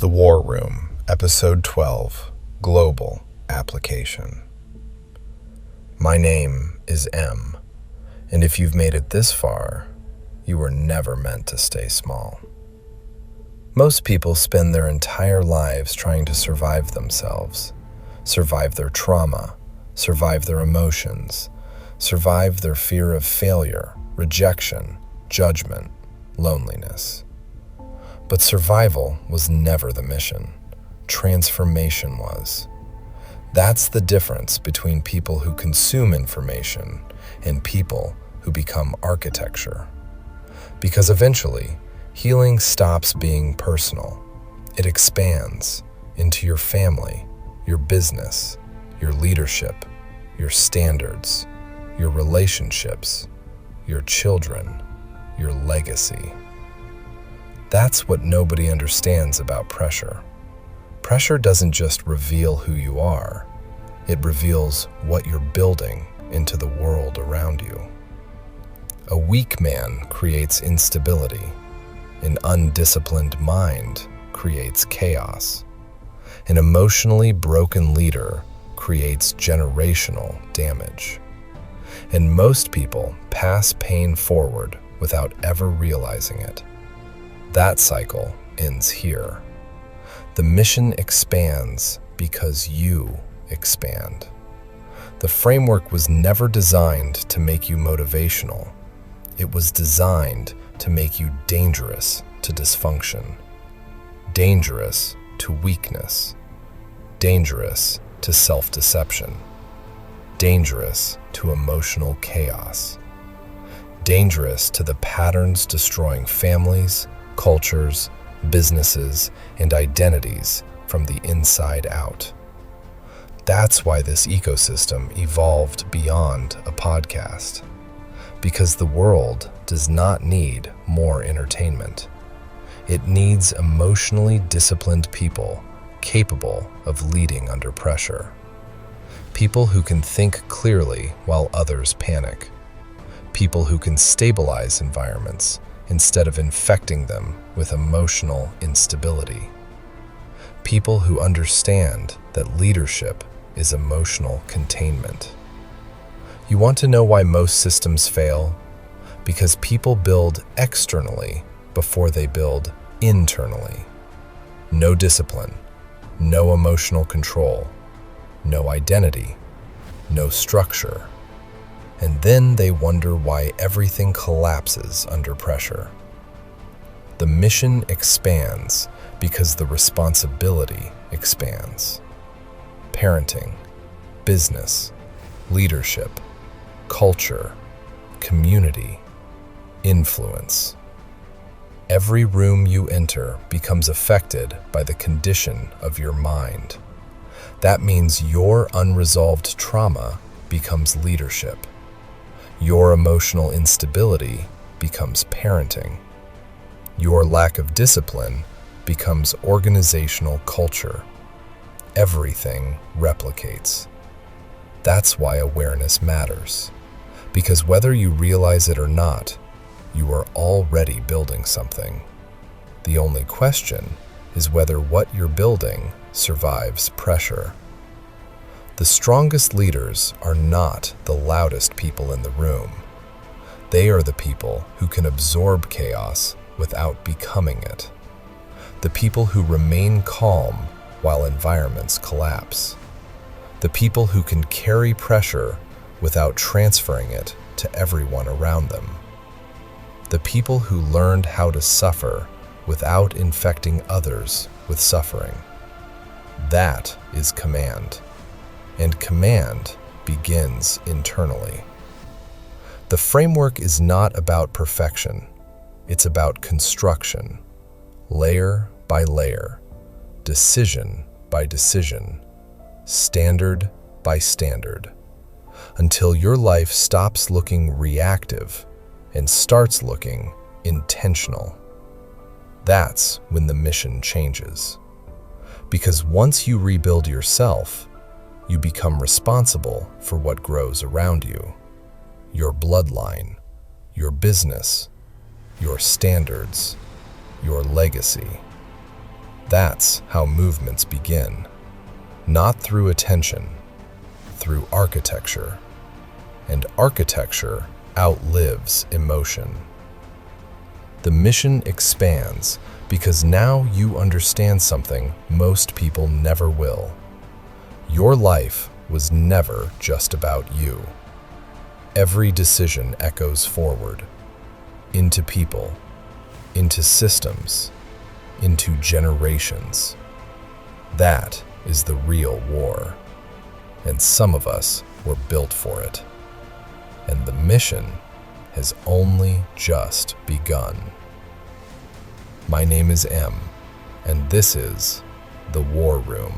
The War Room, Episode 12, Global Application. My name is M, and if you've made it this far, you were never meant to stay small. Most people spend their entire lives trying to survive themselves, survive their trauma, survive their emotions, survive their fear of failure, rejection, judgment, loneliness. But survival was never the mission. Transformation was. That's the difference between people who consume information and people who become architecture. Because eventually, healing stops being personal. It expands into your family, your business, your leadership, your standards, your relationships, your children, your legacy. That's what nobody understands about pressure. Pressure doesn't just reveal who you are, it reveals what you're building into the world around you. A weak man creates instability. An undisciplined mind creates chaos. An emotionally broken leader creates generational damage. And most people pass pain forward without ever realizing it. That cycle ends here. The mission expands because you expand. The framework was never designed to make you motivational. It was designed to make you dangerous to dysfunction, dangerous to weakness, dangerous to self-deception, dangerous to emotional chaos, dangerous to the patterns destroying families, cultures, businesses, and identities from the inside out. That's why this ecosystem evolved beyond a podcast. Because the world does not need more entertainment. It needs emotionally disciplined people capable of leading under pressure. People who can think clearly while others panic. People who can stabilize environments instead of infecting them with emotional instability. People who understand that leadership is emotional containment. You want to know why most systems fail? Because people build externally before they build internally. No discipline, no emotional control, no identity, no structure. And then they wonder why everything collapses under pressure. The mission expands because the responsibility expands. Parenting, business, leadership, culture, community, influence. Every room you enter becomes affected by the condition of your mind. That means your unresolved trauma becomes leadership. Your emotional instability becomes parenting. Your lack of discipline becomes organizational culture. Everything replicates. That's why awareness matters. Because whether you realize it or not, you are already building something. The only question is whether what you're building survives pressure. The strongest leaders are not the loudest people in the room. They are the people who can absorb chaos without becoming it. The people who remain calm while environments collapse. The people who can carry pressure without transferring it to everyone around them. The people who learned how to suffer without infecting others with suffering. That is command. And command begins internally. The framework is not about perfection. It's about construction, layer by layer, decision by decision, standard by standard, until your life stops looking reactive and starts looking intentional. That's when the mission changes. Because once you rebuild yourself, you become responsible for what grows around you. Your bloodline, your business, your standards, your legacy. That's how movements begin. Not through attention, through architecture. And architecture outlives emotion. The mission expands because now you understand something most people never will. Your life was never just about you. Every decision echoes forward, into people, into systems, into generations. That is the real war, and some of us were built for it. And the mission has only just begun. My name is M, and this is The War Room.